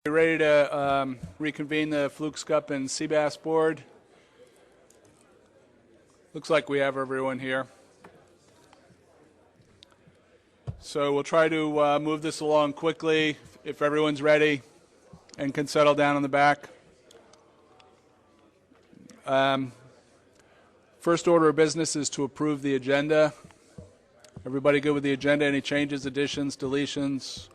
We're ready to reconvene the Fluke, Scup, and Sea Bass Board. Looks like we have everyone here. So we'll try to move this along quickly if everyone's ready and can settle down in the back. First order of business is to approve the agenda. Everybody good with the agenda? Any changes, additions, deletions?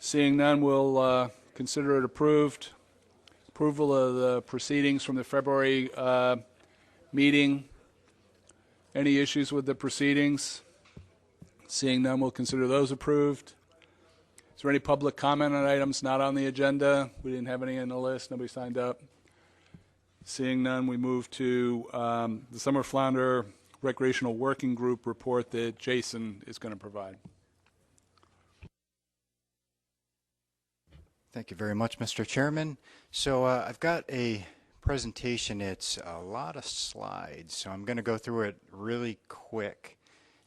Seeing none, we'll consider it approved. Approval of the proceedings from the February meeting. Any issues with the proceedings? Seeing none, we'll consider those approved. Is there any public comment on items not on the agenda? We didn't have any on the list. Nobody signed up. Seeing none, we move to the Summer Flounder Recreational Working Group report that Jason is going to provide. Thank you very much, Mr. Chairman. So I've got a presentation. It's a lot of slides, so I'm going to go through it really quick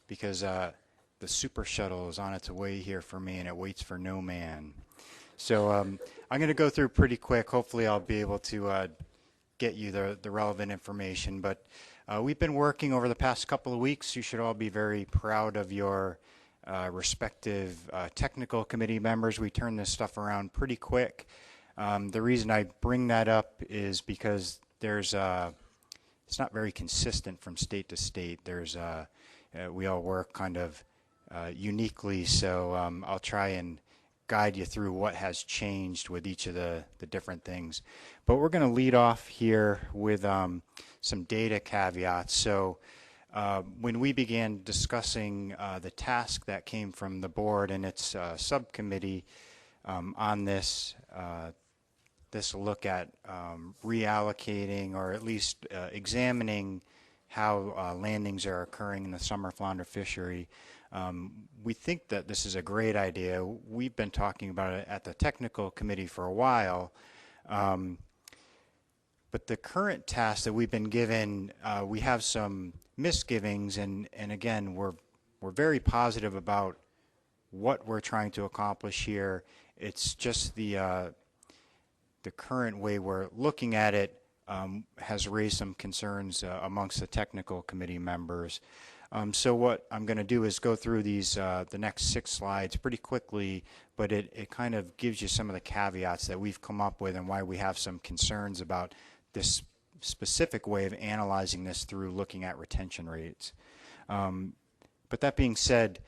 because the super shuttle is on its way here for me and it waits for no man. So I'm going to go through pretty quick. Hopefully I'll be able to get you the relevant information. But we've been working over the past couple of weeks. You should all be very proud of your respective technical committee members. We turn this stuff around pretty quick. The reason I bring that up is because there's it's not very consistent from state to state. There's we all work kind of uniquely, so I'll try and guide you through what has changed with each of the different things. But we're going to lead off here with some data caveats. So when we began discussing the task that came from the board and its subcommittee on this look at reallocating or at least examining how landings are occurring in the summer flounder fishery, we think that this is a great idea. We've been talking about it at the technical committee for a while. But the current task that we've been given, we have some misgivings, and again, we're very positive about what we're trying to accomplish here. It's just the current way we're looking at it has raised some concerns amongst the technical committee members. So what I'm going to do is go through these the next 6 slides pretty quickly, but it kind of gives you some of the caveats that we've come up with and why we have some concerns about this specific way of analyzing this through looking at retention rates. But that being said,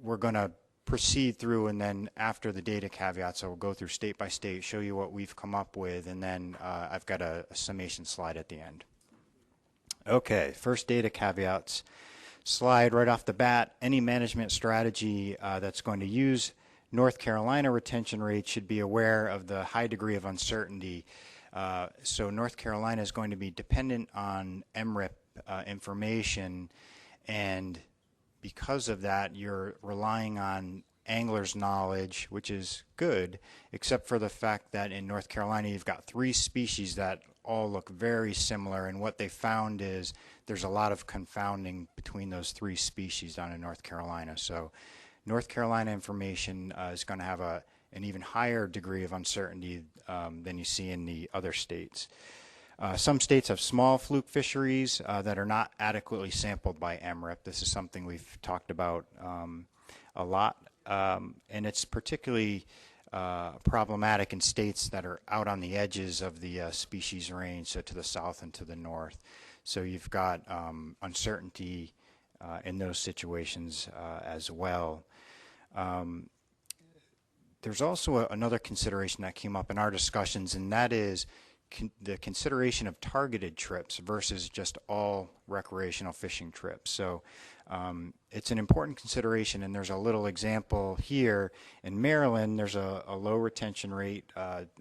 we're going to proceed through, and then after the data caveats, I'll go through state by state, show you what we've come up with, and then I've got a summation slide at the end. Okay, first data caveats slide right off the bat. Any management strategy that's going to use North Carolina retention rates should be aware of the high degree of uncertainty. So North Carolina is going to be dependent on MRIP information, and because of that, you're relying on anglers' knowledge, which is good, except for the fact that in North Carolina you've got 3 species that all look very similar, and what they found is there's a lot of confounding between those 3 species down in North Carolina. So North Carolina information is going to have an even higher degree of uncertainty than you see in the other states. Some states have small fluke fisheries that are not adequately sampled by MRIP. This is something we've talked about a lot, and it's particularly problematic in states that are out on the edges of the species range, so to the south and to the north. So you've got uncertainty in those situations as well. There's also another consideration that came up in our discussions, and that is the consideration of targeted trips versus just all recreational fishing trips. So it's an important consideration, and there's a little example here. In Maryland, there's a low retention rate,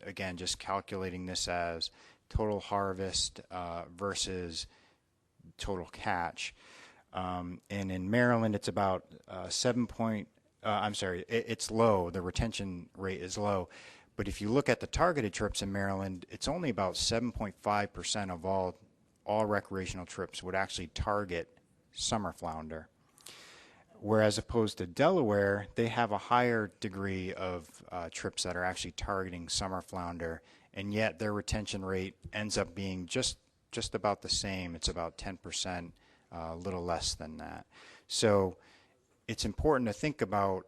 again, just calculating this as total harvest versus total catch. And in Maryland, it's about it's low. The retention rate is low. But if you look at the targeted trips in Maryland, it's only about 7.5% of all recreational trips would actually target summer flounder. whereas opposed to Delaware, they have a higher degree of trips that are actually targeting summer flounder, and yet their retention rate ends up being just about the same. It's about 10%, a little less than that. So it's important to think about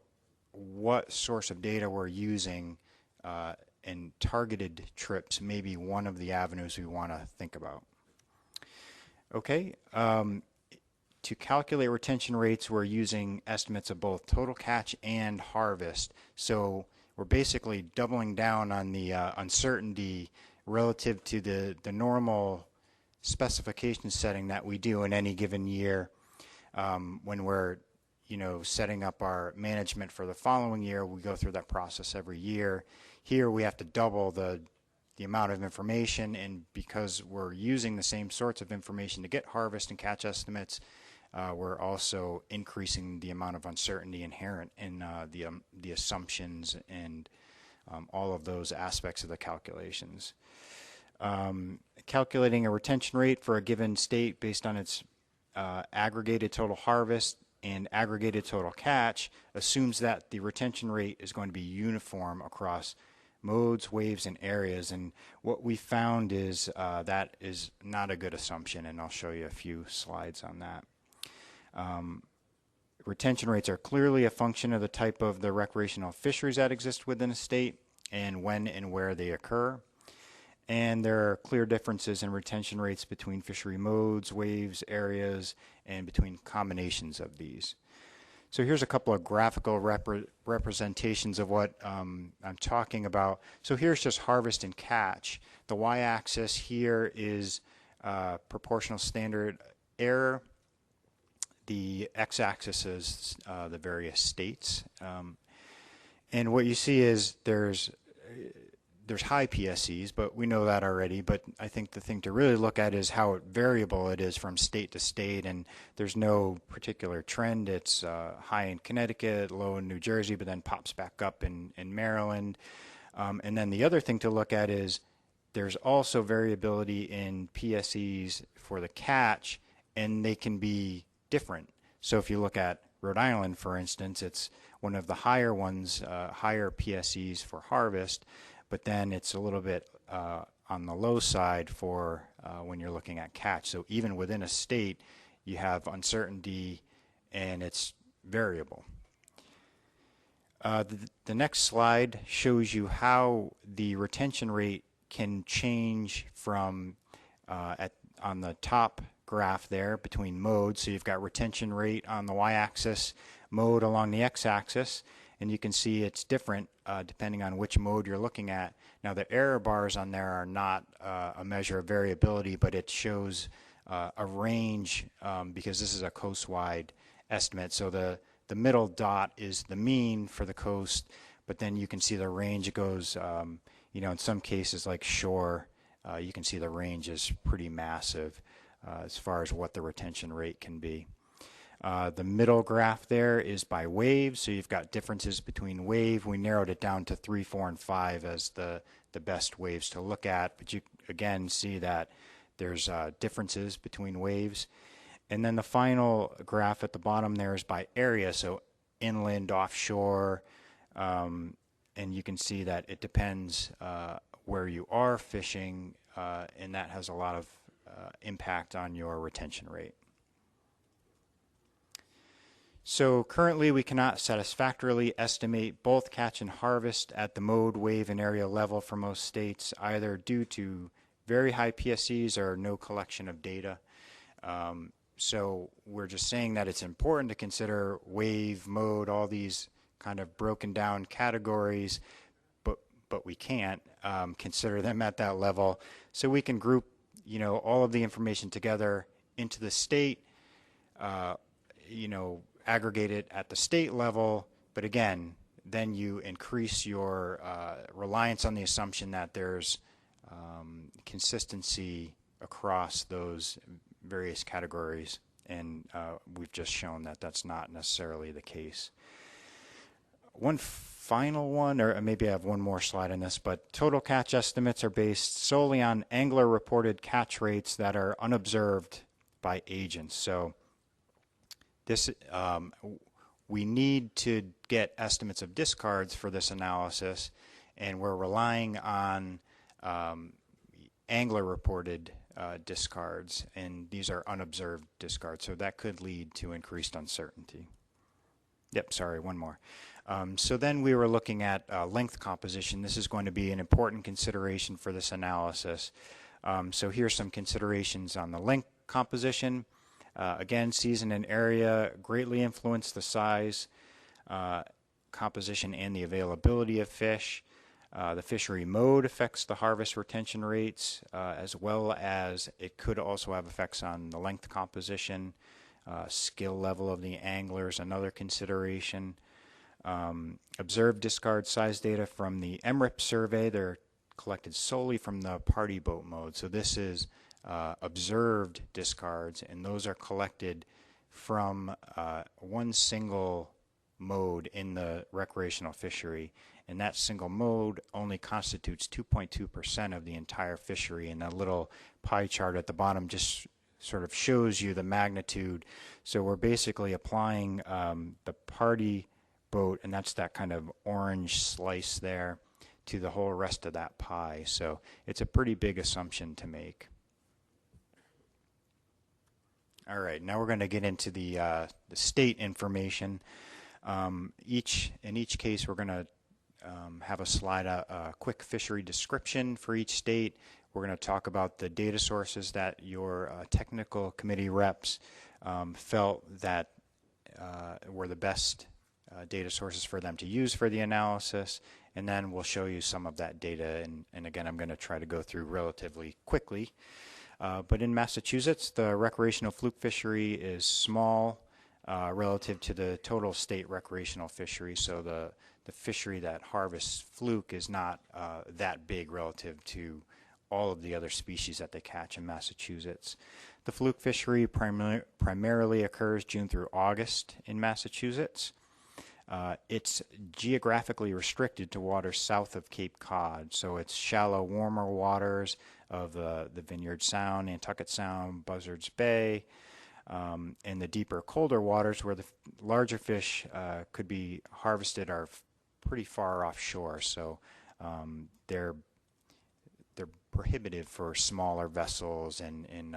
what source of data we're using, and targeted trips may be one of the avenues we want to think about. Okay, to calculate retention rates, we're using estimates of both total catch and harvest. So we're basically doubling down on the uncertainty relative to the normal specification setting that we do in any given year. When we're setting up our management for the following year, we go through that process every year. Here we have to double the amount of information, and because we're using the same sorts of information to get harvest and catch estimates, we're also increasing the amount of uncertainty inherent in the assumptions and all of those aspects of the calculations. Calculating a retention rate for a given state based on its aggregated total harvest and aggregated total catch assumes that the retention rate is going to be uniform across modes, waves, and areas. And what we found is that is not a good assumption, and I'll show you a few slides on that. Retention rates are clearly a function of the type of the recreational fisheries that exist within a state and when and where they occur. And there are clear differences in retention rates between fishery modes, waves, areas, and between combinations of these. So here's a couple of graphical representations of what I'm talking about. So here's just harvest and catch. The y-axis here is proportional standard error. The x-axis is the various states. And what you see is there's high PSEs, but we know that already. But I think the thing to really look at is how variable it is from state to state, and there's no particular trend. It's high in Connecticut, low in New Jersey, but then pops back up in Maryland. And then the other thing to look at is there's also variability in PSEs for the catch, and they can be different. So if you look at Rhode Island, for instance, it's one of the higher ones, higher PSEs for harvest, but then it's a little bit on the low side for when you're looking at catch. So even within a state, you have uncertainty, and it's variable. The next slide shows you how the retention rate can change from on the top graph there between modes. So you've got retention rate on the y-axis, mode along the x-axis, and you can see it's different depending on which mode you're looking at. Now the error bars on there are not a measure of variability, but it shows a range because this is a coast-wide estimate. So the middle dot is the mean for the coast, but then you can see the range. It goes, in some cases like shore, you can see the range is pretty massive as far as what the retention rate can be. The middle graph there is by wave, so you've got differences between wave. We narrowed it down to 3, 4, and 5 as the best waves to look at, but you again see that there's differences between waves. And then the final graph at the bottom there is by area, so inland, offshore, and you can see that it depends where you are fishing, and that has a lot of impact on your retention rate. So currently we cannot satisfactorily estimate both catch and harvest at the mode, wave, and area level for most states, either due to very high PSEs or no collection of data. So we're just saying that it's important to consider wave, mode, all these kind of broken down categories, but we can't consider them at that level. So we can group all of the information together into the state, aggregate it at the state level, but again, then you increase your reliance on the assumption that there's consistency across those various categories, and we've just shown that that's not necessarily the case. One final one, or maybe I have one more slide on this, but total catch estimates are based solely on angler reported catch rates that are unobserved by agents. So this, we need to get estimates of discards for this analysis, and we're relying on angler-reported discards, and these are unobserved discards, so that could lead to increased uncertainty. Yep, sorry, one more. So then we were looking at length composition. This is going to be an important consideration for this analysis. So here's some considerations on the length composition. Again, season and area greatly influence the size, composition, and the availability of fish. The fishery mode affects the harvest retention rates, as well as it could also have effects on the length composition. Skill level of the anglers, another consideration. Observed discard size data from the MRIP survey. They're collected solely from the party boat mode. So this is observed discards, and those are collected from one single mode in the recreational fishery. And that single mode only constitutes 2.2% of the entire fishery. And that little pie chart at the bottom just sort of shows you the magnitude. So we're basically applying the party boat, and that's that kind of orange slice there, to the whole rest of that pie. So it's a pretty big assumption to make. All right, now we're going to get into the state information. In each case, we're going to have a slide, a quick fishery description for each state. We're going to talk about the data sources that your technical committee reps felt that were the best data sources for them to use for the analysis, and then we'll show you some of that data, and again, I'm going to try to go through relatively quickly. But in Massachusetts, the recreational fluke fishery is small relative to the total state recreational fishery, so the fishery that harvests fluke is not that big relative to all of the other species that they catch in Massachusetts. The fluke fishery primarily occurs June through August in Massachusetts. It's geographically restricted to waters south of Cape Cod, so it's shallow, warmer waters of the Vineyard Sound, Nantucket Sound, Buzzards Bay, and the deeper, colder waters where the larger fish could be harvested are pretty far offshore, so they're prohibitive for smaller vessels and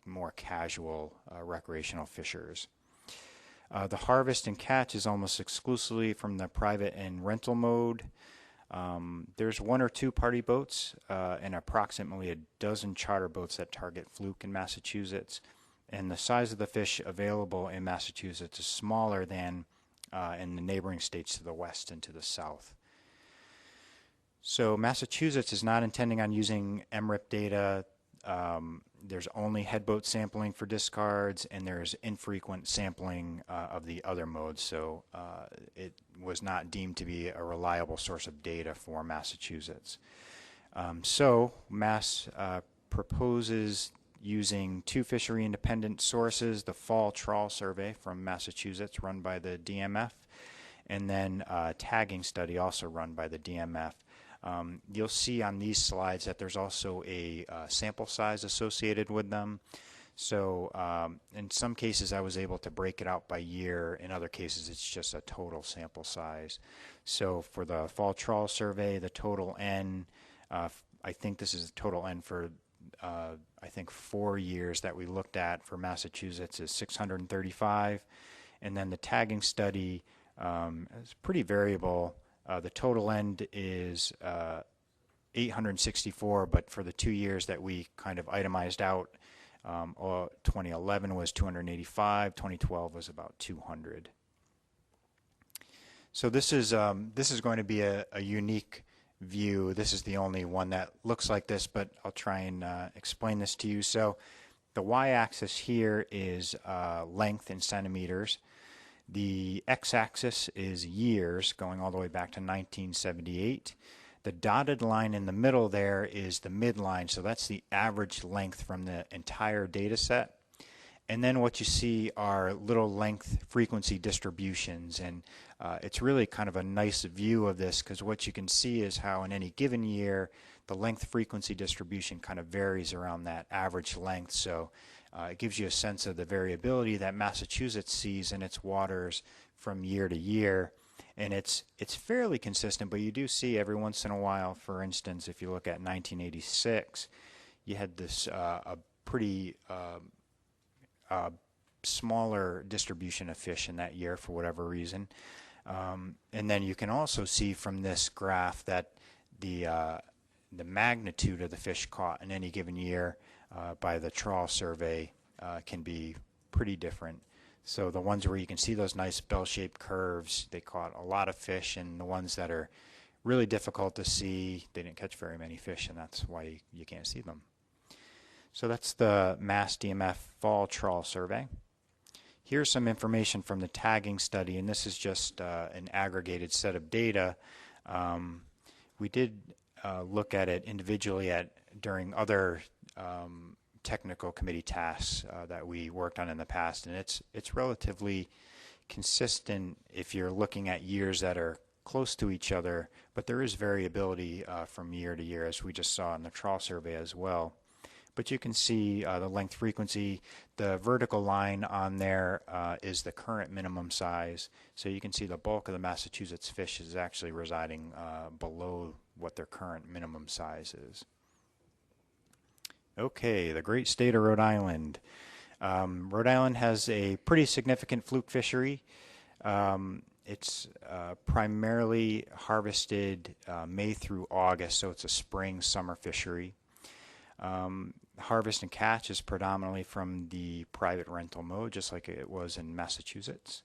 more casual recreational fishers. The harvest and catch is almost exclusively from the private and rental mode. There's one or two party boats and approximately a dozen charter boats that target fluke in Massachusetts. And the size of the fish available in Massachusetts is smaller than in the neighboring states to the west and to the south. So Massachusetts is not intending on using MRIP data. There's only headboat sampling for discards, and there's infrequent sampling of the other modes, so it was not deemed to be a reliable source of data for Massachusetts. So Mass proposes using two fishery independent sources, the Fall Trawl Survey from Massachusetts run by the DMF, and then a tagging study also run by the DMF. You'll see on these slides that there's also a sample size associated with them. So in some cases I was able to break it out by year. In other cases it's just a total sample size. So for the Fall Trawl Survey, the total N, I think this is the total N for I think 4 years that we looked at for Massachusetts is 635. And then the tagging study is pretty variable. The total end is 864, but for the 2 years that we kind of itemized out, 2011 was 285, 2012 was about 200. So this is going to be a unique view. This is the only one that looks like this, but I'll try and explain this to you. So the y-axis here is length in centimeters. The x-axis is years, going all the way back to 1978. The dotted line in the middle there is the midline, so that's the average length from the entire data set. And then what you see are little length frequency distributions, and it's really kind of a nice view of this, because what you can see is how in any given year the length frequency distribution kind of varies around that average length. So it gives you a sense of the variability that Massachusetts sees in its waters from year to year, and it's fairly consistent, but you do see every once in a while, for instance, if you look at 1986, you had this a pretty smaller distribution of fish in that year for whatever reason. And then you can also see from this graph that the magnitude of the fish caught in any given year by the trawl survey can be pretty different. So the ones where you can see those nice bell-shaped curves, they caught a lot of fish, and the ones that are really difficult to see, they didn't catch very many fish, and that's why you can't see them. So that's the Mass DMF Fall Trawl Survey. Here's some information from the tagging study, and this is just an aggregated set of data. We did look at it individually during other technical committee tasks that we worked on in the past, and it's relatively consistent if you're looking at years that are close to each other, but there is variability from year to year, as we just saw in the trawl survey as well. But you can see the length frequency. The vertical line on there is the current minimum size, so you can see the bulk of the Massachusetts fish is actually residing below what their current minimum size is. Okay, the great state of Rhode Island. Rhode Island has a pretty significant fluke fishery. It's primarily harvested May through August, so it's a spring-summer fishery. Harvest and catch is predominantly from the private rental mode, just like it was in Massachusetts.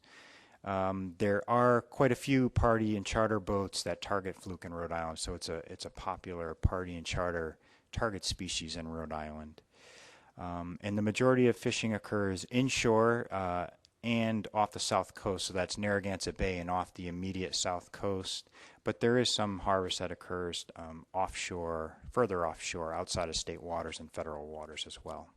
There are quite a few party and charter boats that target fluke in Rhode Island, so it's a popular party and charter target species in Rhode Island. And the majority of fishing occurs inshore and off the south coast, so that's Narragansett Bay and off the immediate south coast. But there is some harvest that occurs offshore, further offshore, outside of state waters and federal waters as well.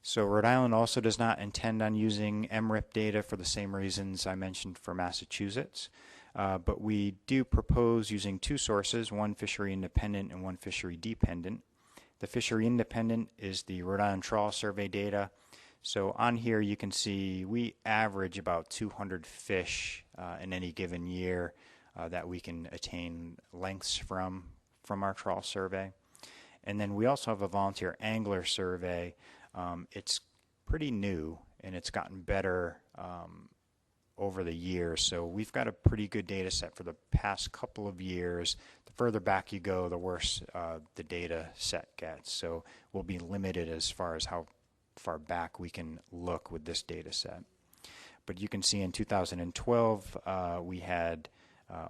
So Rhode Island also does not intend on using MRIP data for the same reasons I mentioned for Massachusetts. But we do propose using two sources, one fishery independent and one fishery dependent. The fishery independent is the Rhode Island Trawl Survey data. So on here you can see we average about 200 fish in any given year that we can attain lengths from our trawl survey. And then we also have a volunteer angler survey. It's pretty new and it's gotten better over the years, so we've got a pretty good data set for the past couple of years. The further back you go, the worse the data set gets, so we'll be limited as far as how far back we can look with this data set. But you can see in 2012 we had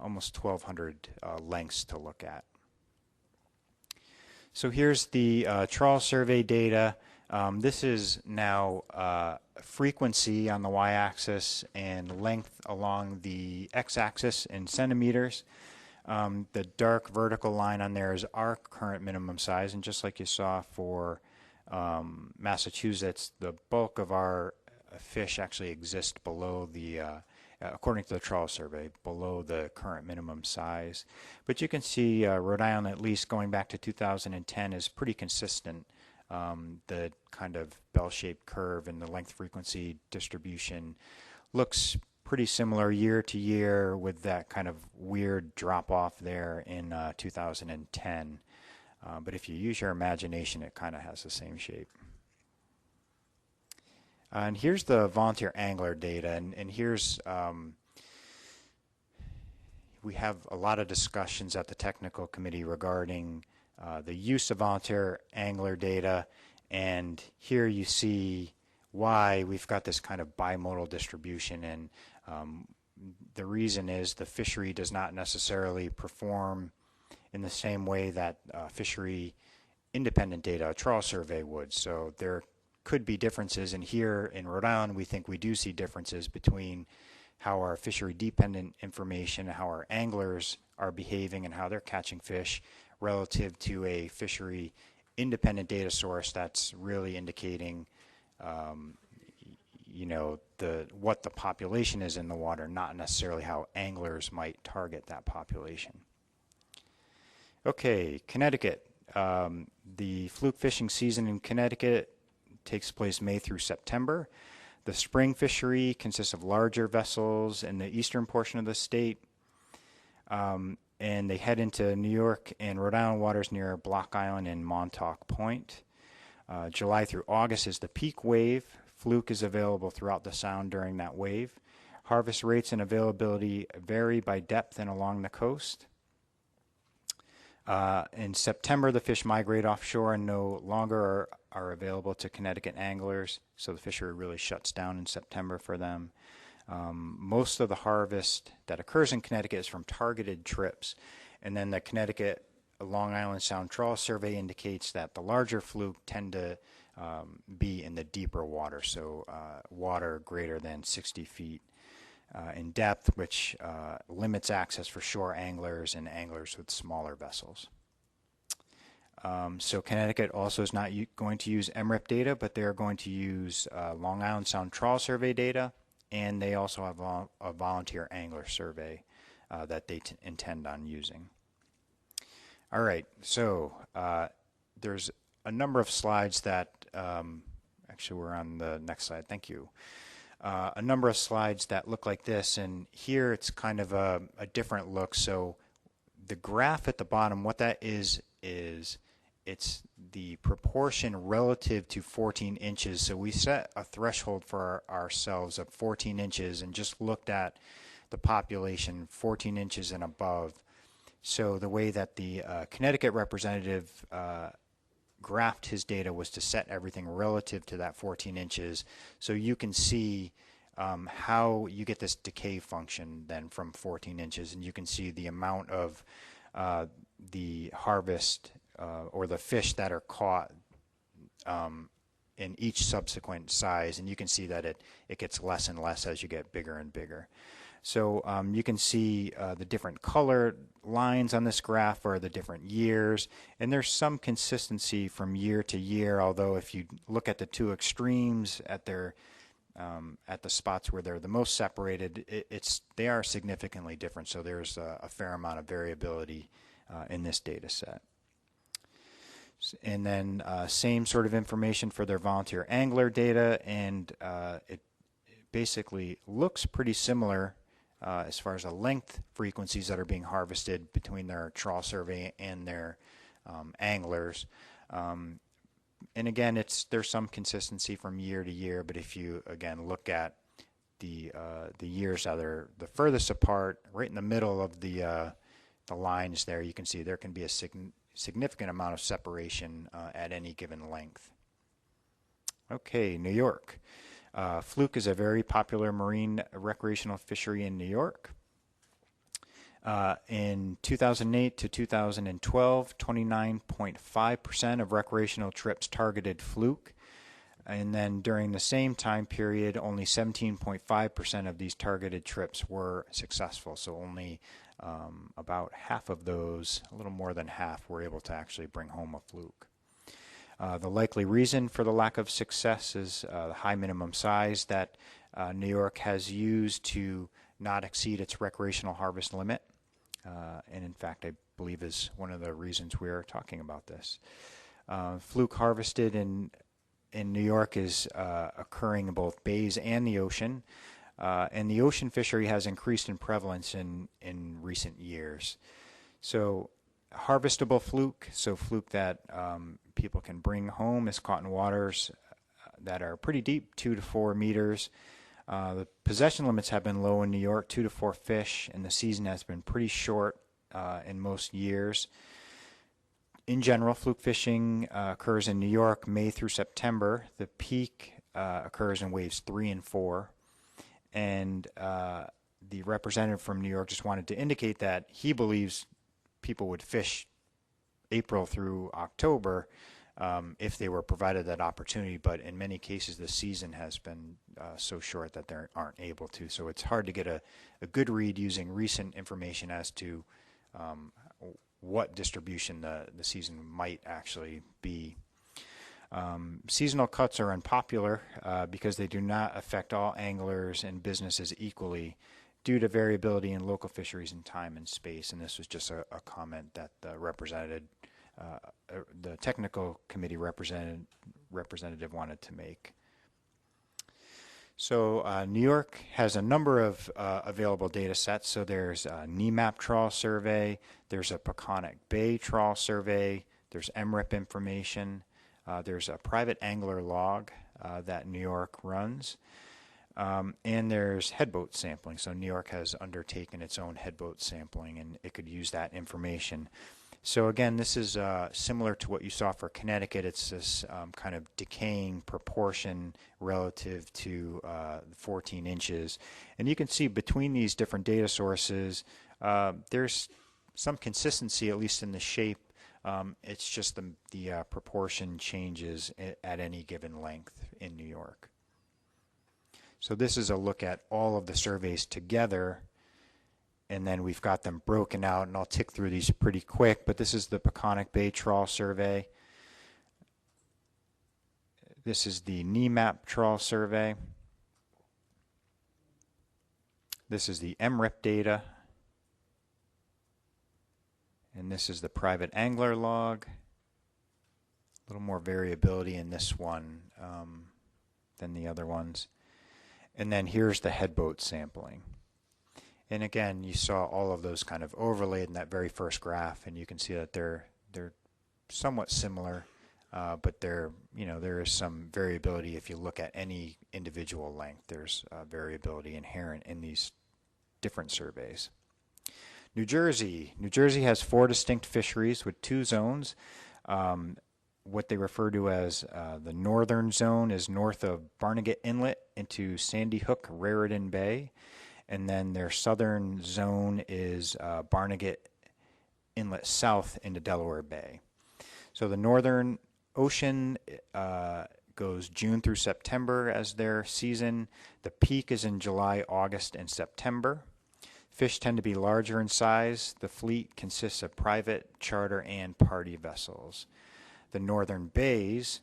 almost 1,200 lengths to look at. So here's the trawl survey data. This is now frequency on the y-axis and length along the x-axis in centimeters. The dark vertical line on there is our current minimum size, and just like you saw for Massachusetts, the bulk of our fish actually exist below the, according to the trawl survey, below the current minimum size. But you can see Rhode Island, at least going back to 2010, is pretty consistent. The kind of bell-shaped curve and the length frequency distribution looks pretty similar year to year, with that kind of weird drop-off there in 2010. But if you use your imagination, it kind of has the same shape. And here's the volunteer angler data, and here's we have a lot of discussions at the technical committee regarding the use of volunteer angler data, and here you see why we've got this kind of bimodal distribution, and the reason is the fishery does not necessarily perform in the same way that fishery independent data, a trawl survey, would. So there could be differences, and here in Rhode Island we think we do see differences between how our fishery dependent information, how our anglers are behaving and how they're catching fish relative to a fishery independent data source that's really indicating you know, what the population is in the water, not necessarily how anglers might target that population. Okay, Connecticut. The fluke fishing season in Connecticut takes place May through September. The spring fishery consists of larger vessels in the eastern portion of the state, and they head into New York and Rhode Island waters near Block Island and Montauk Point. July through August is the peak wave. Fluke is available throughout the sound during that wave. Harvest rates and availability vary by depth and along the coast. In September, the fish migrate offshore and no longer are available to Connecticut anglers, so the fishery really shuts down in September for them. Most of the harvest that occurs in Connecticut is from targeted trips, and then the Connecticut Long Island Sound Trawl Survey indicates that the larger fluke tend to be in the deeper water, so water greater than 60 feet in depth, which limits access for shore anglers and anglers with smaller vessels. So Connecticut also is not going to use MRIP data, but they're going to use Long Island Sound Trawl Survey data, and they also have a volunteer angler survey that they intend on using. All right, so there's a number of slides that, actually we're on the next slide, thank you. A number of slides that look like this, and here it's kind of a different look. So the graph at the bottom, what that is it's the proportion relative to 14 inches. So we set a threshold for ourselves of 14 inches and just looked at the population 14 inches and above. So the way that the Connecticut representative graphed his data was to set everything relative to that 14 inches. So you can see how you get this decay function then from 14 inches, and you can see the amount of the harvest or the fish that are caught in each subsequent size, and you can see that it gets less and less as you get bigger and bigger. So you can see the different color lines on this graph are the different years, and there's some consistency from year to year, although if you look at the two extremes at the spots where they're the most separated, they are significantly different, so there's a fair amount of variability in this data set. And then same sort of information for their volunteer angler data, and it basically looks pretty similar as far as the length frequencies that are being harvested between their trawl survey and their anglers. And again, there's some consistency from year to year, but if you again look at the years that are the furthest apart, right in the middle of the lines there, you can see there can be a significant amount of separation at any given length. Okay, New York. Fluke is a very popular marine recreational fishery in New York. In 2008 to 2012, 29.5% of recreational trips targeted fluke. And then during the same time period, only 17.5% of these targeted trips were successful. So only about half of those, a little more than half, were able to actually bring home a fluke. The likely reason for the lack of success is the high minimum size that New York has used to not exceed its recreational harvest limit. And in fact, I believe is one of the reasons we are talking about this. Fluke harvested in New York is occurring in both bays and the ocean. And the ocean fishery has increased in prevalence in recent years. So harvestable fluke, so fluke that people can bring home, is caught in waters that are pretty deep, 2 to 4 meters. The possession limits have been low in New York, 2 to 4 fish, and the season has been pretty short in most years. In general, fluke fishing occurs in New York May through September. The peak occurs in waves 3 and 4. And the representative from New York just wanted to indicate that he believes people would fish April through October if they were provided that opportunity, but in many cases the season has been so short that they aren't able to. So it's hard to get a good read using recent information as to what distribution the season might actually be. Seasonal cuts are unpopular because they do not affect all anglers and businesses equally due to variability in local fisheries in time and space. And this was just a comment that the technical committee representative wanted to make. So New York has a number of available data sets. So there's a NEMAP trawl survey, there's a Peconic Bay trawl survey, there's MRIP information, there's a private angler log that New York runs, and there's headboat sampling. So New York has undertaken its own headboat sampling, and it could use that information. So again, this is similar to what you saw for Connecticut. It's this kind of decaying proportion relative to 14 inches. And you can see between these different data sources, there's some consistency, at least in the shape. It's just the proportion changes at any given length in New York. So this is a look at all of the surveys together, and then we've got them broken out, and I'll tick through these pretty quick, but this is the Peconic Bay trawl survey. This is the NEMAP trawl survey. This is the MRIP data. And this is the private angler log. A little more variability in this one than the other ones. And then here's the headboat sampling. And again, you saw all of those kind of overlaid in that very first graph, and you can see that they're somewhat similar, but there is some variability. If you look at any individual length, there's variability inherent in these different surveys. New Jersey has 4 distinct fisheries with 2 zones. What they refer to as the northern zone is north of Barnegat Inlet into Sandy Hook, Raritan Bay. And then their southern zone is Barnegat Inlet south into Delaware Bay. So the northern ocean goes June through September as their season. The peak is in July, August, and September. Fish tend to be larger in size. The fleet consists of private, charter, and party vessels. The northern bays,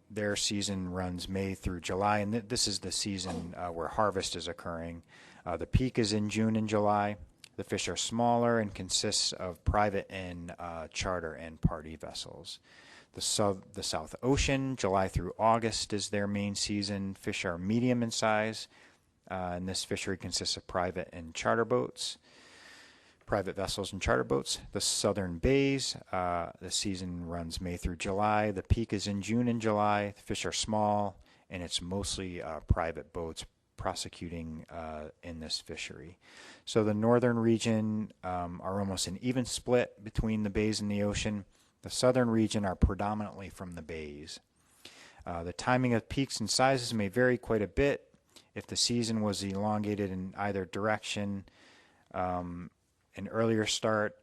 their season runs May through July, and this is the season where harvest is occurring. The peak is in June and July. The fish are smaller and consists of private and charter and party vessels. The South Ocean, July through August, is their main season. Fish are medium in size, and this fishery consists of private and charter boats. Private vessels and charter boats. The southern bays, the season runs May through July. The peak is in June and July. The fish are small, and it's mostly private boats prosecuting in this fishery. So the northern region are almost an even split between the bays and the ocean. The southern region are predominantly from the bays. The timing of peaks and sizes may vary quite a bit. If the season was elongated in either direction, an earlier start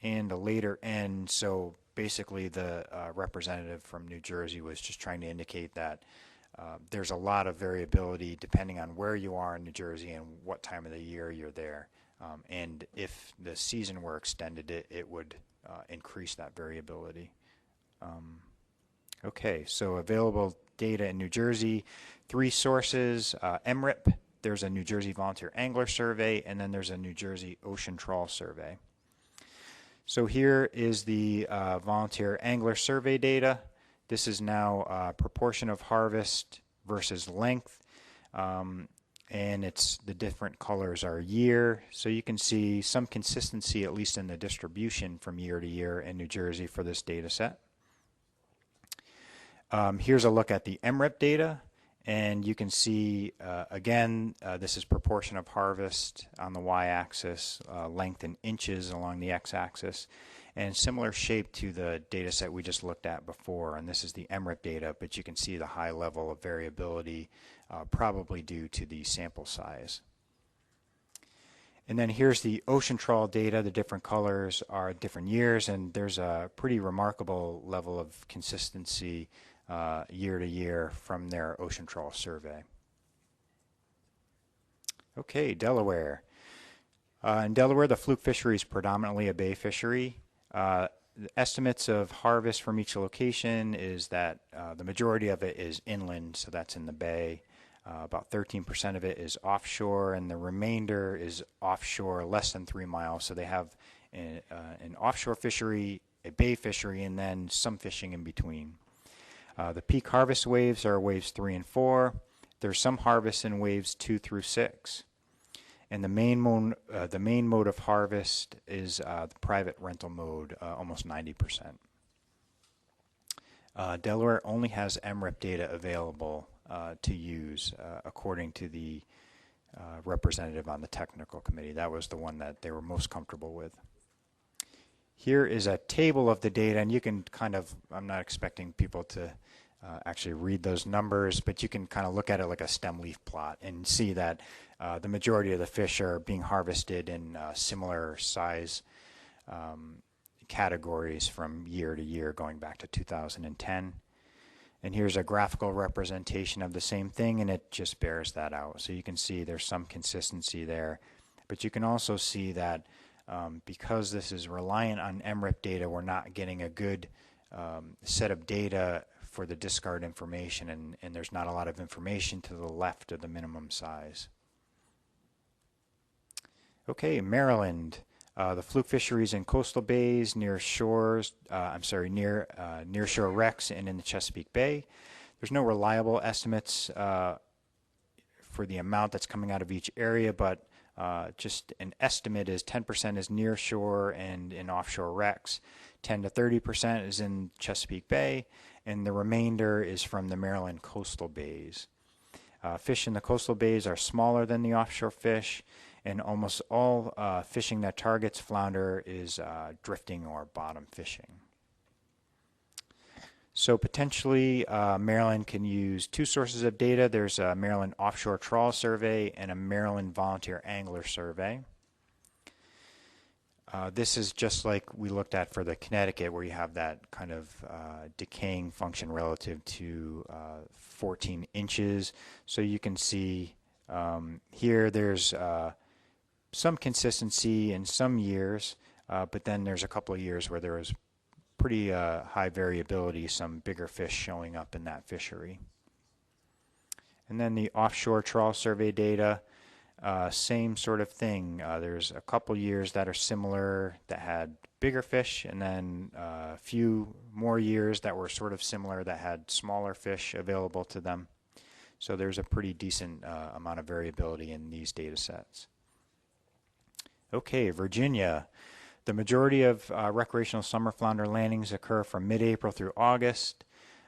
and a later end. So basically the representative from New Jersey was just trying to indicate that there's a lot of variability depending on where you are in New Jersey and what time of the year you're there. And if the season were extended, it would increase that variability. Okay, so available data in New Jersey, 3 sources, MRIP, there's a New Jersey Volunteer Angler Survey, and then there's a New Jersey Ocean Trawl Survey. So here is the Volunteer Angler Survey data. This is now proportion of harvest versus length, and it's the different colors are year. So you can see some consistency, at least in the distribution from year to year in New Jersey for this data set. Here's a look at the MRIP data. And you can see, again, this is proportion of harvest on the y-axis, length in inches along the x-axis, and similar shape to the data set we just looked at before. And this is the MRIP data, but you can see the high level of variability, probably due to the sample size. And then here's the ocean trawl data. The different colors are different years, and there's a pretty remarkable level of consistency year to year from their ocean trawl survey. Okay, Delaware. In Delaware, the fluke fishery is predominantly a bay fishery. The estimates of harvest from each location is that the majority of it is inland, so that's in the bay. About 13% of it is offshore, and the remainder is offshore, less than 3 miles. So they have an offshore fishery, a bay fishery, and then some fishing in between. The peak harvest waves are waves 3 and 4. There's some harvest in waves 2 through 6. And the main mode of harvest is the private rental mode, almost 90%. Delaware only has MRIP data available to use, according to the representative on the technical committee. That was the one that they were most comfortable with. Here is a table of the data, and you can kind of, I'm not expecting people to actually read those numbers, but you can kind of look at it like a stem leaf plot and see that the majority of the fish are being harvested in similar size categories from year to year going back to 2010. And here's a graphical representation of the same thing, and it just bears that out. So you can see there's some consistency there, but you can also see that because this is reliant on MRIP data, we're not getting a good set of data for the discard information, and there's not a lot of information to the left of the minimum size. Okay, Maryland. The fluke fisheries in coastal bays, near shores, near shore wrecks and in the Chesapeake Bay. There's no reliable estimates for the amount that's coming out of each area, but just an estimate is 10% is near shore and in offshore wrecks, 10 to 30% is in Chesapeake Bay, and the remainder is from the Maryland coastal bays. Fish in the coastal bays are smaller than the offshore fish, and almost all fishing that targets flounder is drifting or bottom fishing. So potentially Maryland can use two sources of data. There's a Maryland Offshore Trawl Survey and a Maryland Volunteer Angler Survey. This is just like we looked at for the Connecticut, where you have that kind of decaying function relative to 14 inches. So you can see here there's some consistency in some years, but then there's a couple of years where there was pretty high variability, some bigger fish showing up in that fishery. And then the offshore trawl survey data, same sort of thing. There's a couple years that are similar that had bigger fish, and then a few more years that were sort of similar that had smaller fish available to them. So there's a pretty decent amount of variability in these data sets. Okay, Virginia. The majority of recreational summer flounder landings occur from mid-April through August.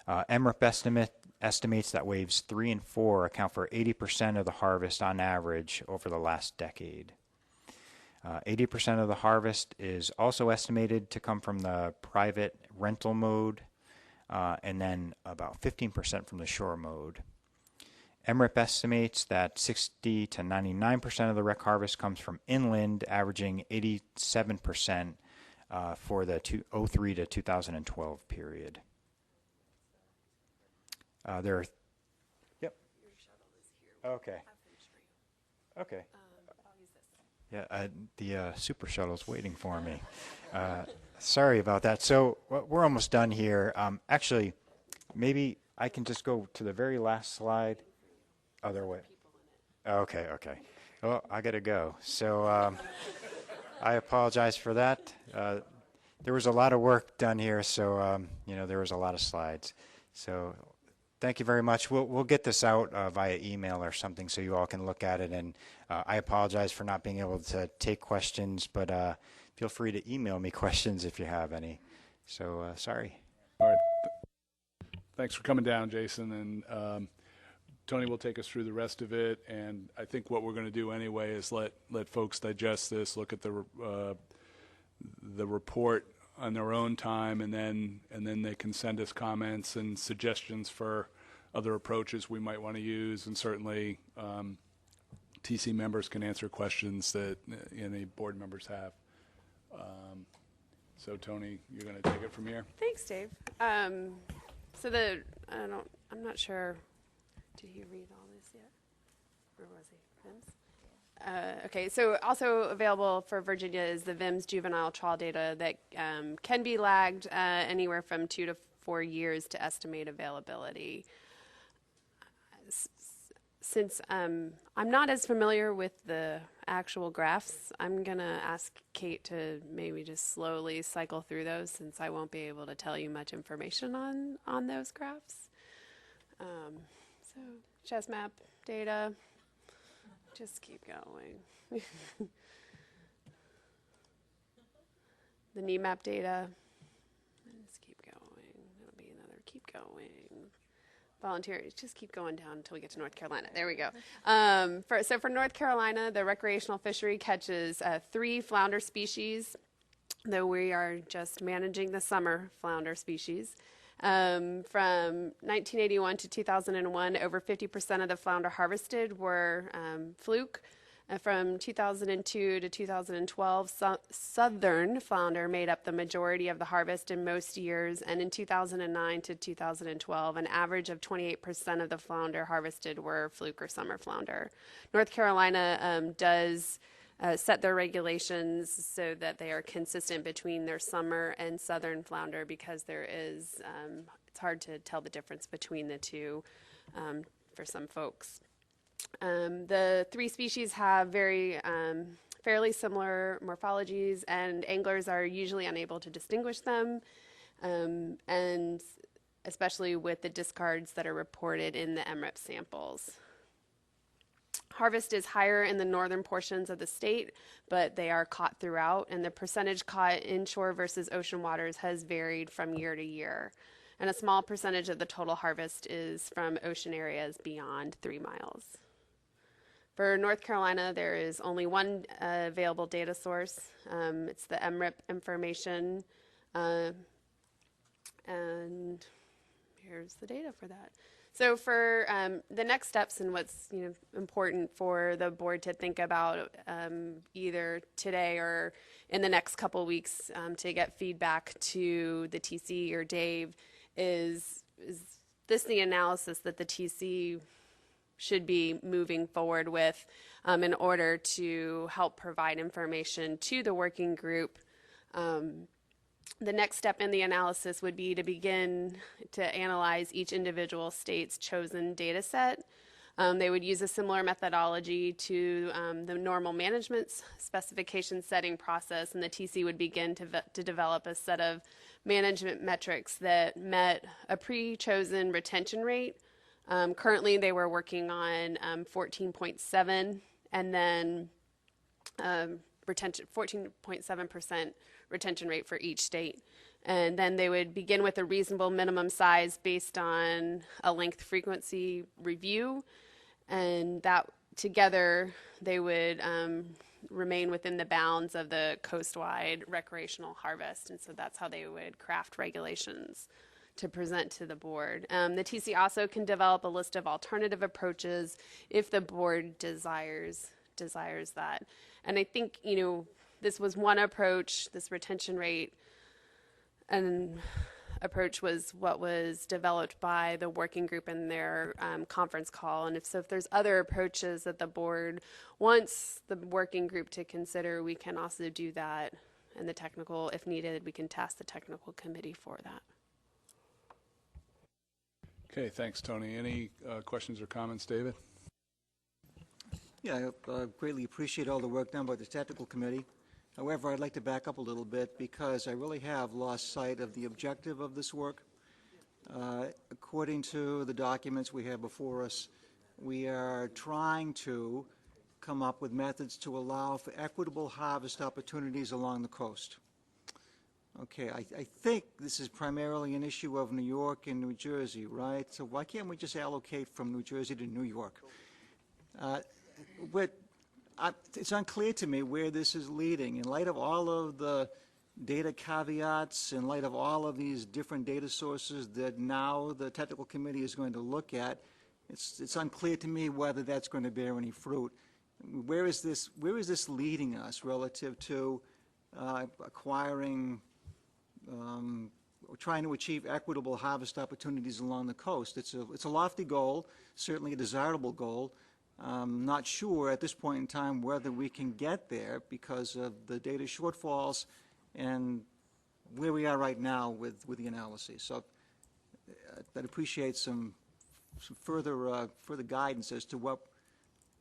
MRIP estimates that waves 3 and 4 account for 80% of the harvest on average over the last decade. 80% of the harvest is also estimated to come from the private rental mode, and then about 15% from the shore mode. MRIP estimates that 60 to 99% of the rec harvest comes from inland, averaging 87% for the 2003 to 2012 period. There are, yep. Your shuttle is here. Okay. Okay. I'll use this. Yeah, the super shuttle's waiting for me. Sorry about that. So we're almost done here. Actually, maybe I can just go to the very last slide. Other way. Okay, okay. Well, I got to go. So I apologize for that. There was a lot of work done here, so there was a lot of slides. So thank you very much. We'll get this out via email or something so you all can look at it. And I apologize for not being able to take questions, but feel free to email me questions if you have any. So sorry. All right. Thanks for coming down, Jason. And Tony will take us through the rest of it. And I think what we're going to do anyway is let folks digest this, look at the report on their own time, and then they can send us comments and suggestions for other approaches we might want to use. And certainly TC members can answer questions that any board members have. So Tony, you're going to take it from here. Thanks, Dave. So I'm not sure. Did he read all this yet? Or was he? VIMS? Okay, so also available for Virginia is the VIMS juvenile trawl data that can be lagged anywhere from 2 to 4 years to estimate availability. Since I'm not as familiar with the actual graphs. I'm going to ask Kate to maybe just slowly cycle through those since I won't be able to tell you much information on those graphs. So chess map data, just keep going. The knee map data, just keep going. It'll be another keep going. Volunteers, just keep going down until we get to North Carolina. There we go. So for North Carolina, the recreational fishery catches 3 flounder species, though we are just managing the summer flounder species. From 1981 to 2001, over 50% of the flounder harvested were fluke. From 2002 to 2012, southern flounder made up the majority of the harvest in most years, and in 2009 to 2012, an average of 28% of the flounder harvested were fluke or summer flounder. North Carolina does set their regulations so that they are consistent between their summer and southern flounder because there is, it's hard to tell the difference between the two for some folks. The 3 species have fairly similar morphologies, and anglers are usually unable to distinguish them, and especially with the discards that are reported in the MREP samples. Harvest is higher in the northern portions of the state, but they are caught throughout, and the percentage caught inshore versus ocean waters has varied from year to year. And a small percentage of the total harvest is from ocean areas beyond 3 miles. For North Carolina, there is only one available data source. It's the MRIP information, and here's the data for that. So for the next steps and what's important for the board to think about either today or in the next couple weeks to get feedback to the TC or Dave is this the analysis that the TC should be moving forward with in order to help provide information to the working group. The next step in the analysis would be to begin to analyze each individual state's chosen data set. They would use a similar methodology to the normal management specification setting process, and the TC would begin to develop a set of management metrics that met a pre-chosen retention rate. Currently, they were working on 14.7 and then 14.7% retention rate for each state. And then they would begin with a reasonable minimum size based on a length frequency review. And that together, they would remain within the bounds of the coastwide recreational harvest. And so that's how they would craft regulations to present to the board. The TC also can develop a list of alternative approaches if the board desires that. And I think, this was one approach, this retention rate and approach was what was developed by the working group in their conference call. And if there's other approaches that the board wants the working group to consider, we can also do that. And the technical, if needed, we can task the technical committee for that. Okay, thanks, Tony. Any questions or comments, David? Yeah, I greatly appreciate all the work done by the technical committee. However, I'd like to back up a little bit because I really have lost sight of the objective of this work. According to the documents we have before us, we are trying to come up with methods to allow for equitable harvest opportunities along the coast. Okay, I think this is primarily an issue of New York and New Jersey, right? So why can't we just allocate from New Jersey to New York? It's unclear to me where this is leading. In light of all of the data caveats, in light of all of these different data sources that now the technical committee is going to look at, it's unclear to me whether that's going to bear any fruit. Where is this leading us relative to acquiring, trying to achieve equitable harvest opportunities along the coast? It's a lofty goal, certainly a desirable goal. I'm not sure at this point in time whether we can get there because of the data shortfalls and where we are right now with the analysis. So I'd appreciate some further guidance as to what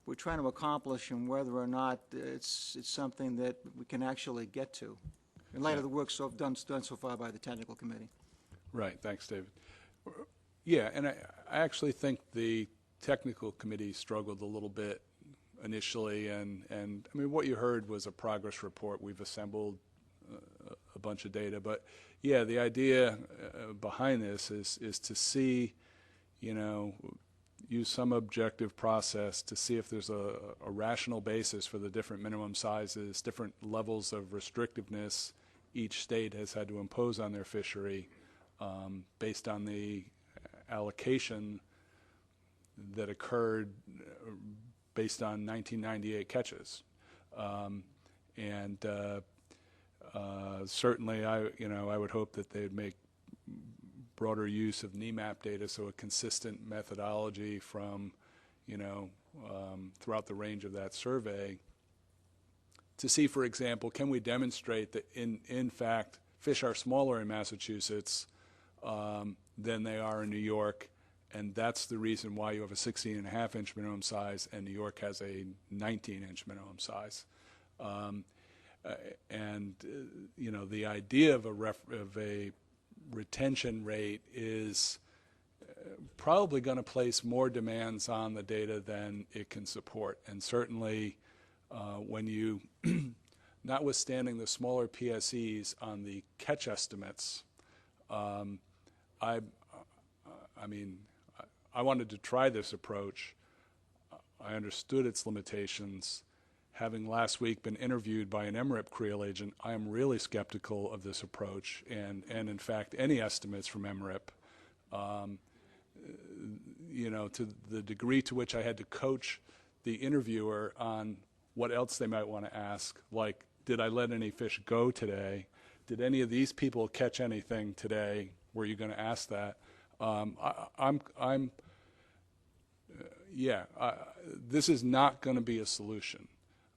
we're trying to accomplish and whether or not it's something that we can actually get to, in light of the work done so far by the technical committee. Right. Thanks, David. Yeah, and I actually think the technical committee struggled a little bit initially, and I mean, what you heard was a progress report. We've assembled a bunch of data, but yeah, the idea behind this is to see, you know, use some objective process to see if there's a rational basis for the different minimum sizes, different levels of restrictiveness each state has had to impose on their fishery based on the allocation that occurred based on 1998 catches. Certainly, I would hope that they'd make broader use of NEMAP data, so a consistent methodology from, throughout the range of that survey, to see, for example, can we demonstrate that in fact fish are smaller in Massachusetts than they are in New York, and that's the reason why you have a 16.5-inch minimum size and New York has a 19-inch minimum size. The idea of a retention rate is probably going to place more demands on the data than it can support. And certainly when you, notwithstanding the smaller PSEs on the catch estimates, I wanted to try this approach. I understood its limitations. Having last week been interviewed by an MRIP Creel agent, I am really skeptical of this approach, and in fact, any estimates from MRIP. To the degree to which I had to coach the interviewer on what else they might want to ask, like, did I let any fish go today? Did any of these people catch anything today? Were you going to ask that? This is not going to be a solution.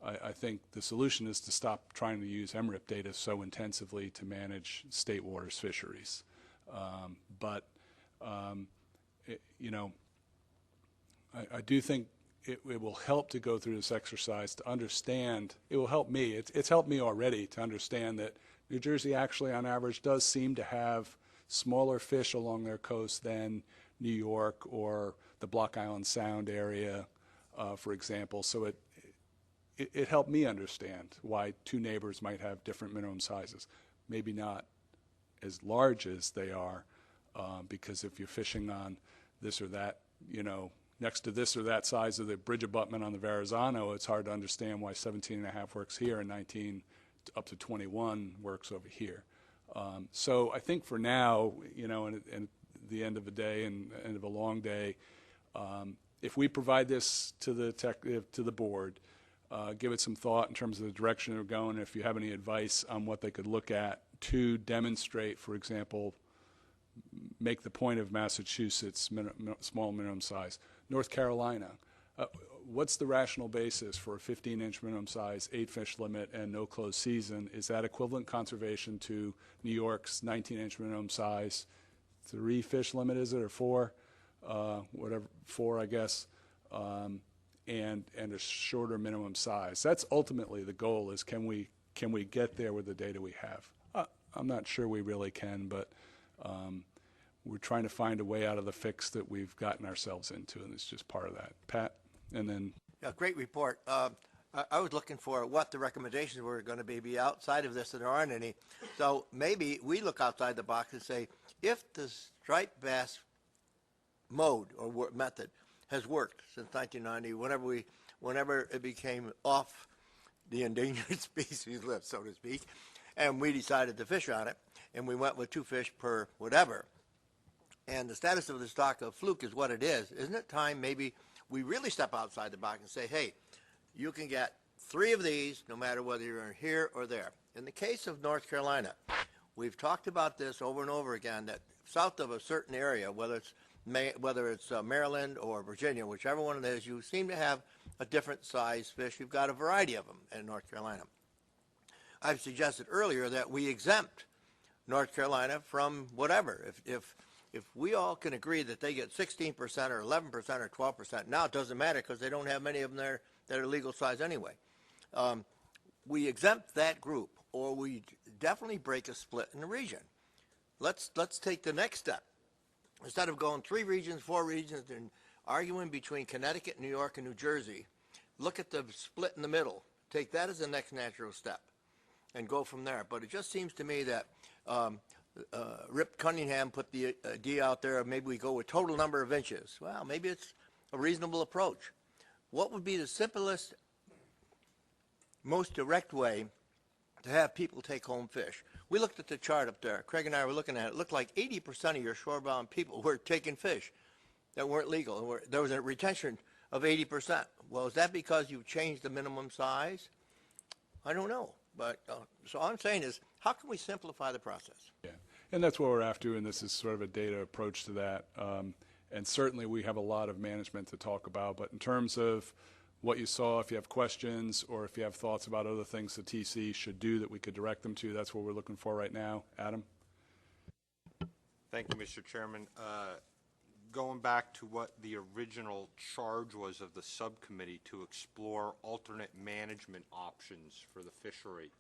I think the solution is to stop trying to use MRIP data so intensively to manage state waters fisheries. I do think it will help to go through this exercise to understand. It will help me. It's helped me already to understand that New Jersey actually, on average, does seem to have smaller fish along their coast than New York or the Block Island Sound area, for example. So it helped me understand why two neighbors might have different minimum sizes. Maybe not as large as they are, because if you're fishing on this or that, next to this or that size of the bridge abutment on the Verrazano, it's hard to understand why 17.5 works here and 19 up to 21 works over here. So I think for now, and the end of the day and end of a long day, if we provide this to the board, give it some thought in terms of the direction they're going. If you have any advice on what they could look at to demonstrate, for example, make the point of Massachusetts small minimum size. North Carolina, what's the rational basis for a 15-inch minimum size, 8-fish limit, and no closed season? Is that equivalent conservation to New York's 19-inch minimum size, 3-fish limit, is it, or 4? Whatever, 4, I guess. And a shorter minimum size. That's ultimately the goal, is can we get there with the data we have? I'm not sure we really can, but we're trying to find a way out of the fix that we've gotten ourselves into, and it's just part of that. Pat, and then... Yeah, great report. I was looking for what the recommendations were going to be outside of this, and there aren't any. So maybe we look outside the box and say, if the striped bass mode or method has worked since 1990, whenever it became off the endangered species list, so to speak, and we decided to fish on it, and we went with 2 fish per whatever, and the status of the stock of fluke is what it is, isn't it time maybe we really step outside the box and say, hey, you can get 3 of these no matter whether you're here or there. In the case of North Carolina, we've talked about this over and over again, that south of a certain area, whether it's Maryland or Virginia, whichever one it is, you seem to have a different size fish. You've got a variety of them in North Carolina. I've suggested earlier that we exempt North Carolina from whatever. If if we all can agree that they get 16% or 11% or 12%, now it doesn't matter because they don't have many of them there that are legal size anyway. We exempt that group, or we definitely break a split in the region. Let's take the next step. Instead of going 3 regions, 4 regions, and arguing between Connecticut, New York, and New Jersey, look at the split in the middle. Take that as the next natural step and go from there. But it just seems to me that Rip Cunningham put the idea out there of maybe we go with total number of inches. Well, maybe it's a reasonable approach. What would be the simplest, most direct way to have people take home fish? We looked at the chart up there. Craig and I were looking at it. It looked like 80% of your shorebound people were taking fish that weren't legal. There was a retention of 80%. Well, is that because you've changed the minimum size? I don't know. But so all I'm saying is, how can we simplify the process? Yeah, and that's what we're after, and this is sort of a data approach to that. And certainly we have a lot of management to talk about, but in terms of what you saw, if you have questions or if you have thoughts about other things the TC should do that we could direct them to, that's what we're looking for right now. Adam? Thank you, Mr. Chairman. Going back to what the original charge was of the subcommittee to explore alternate management options for the fishery.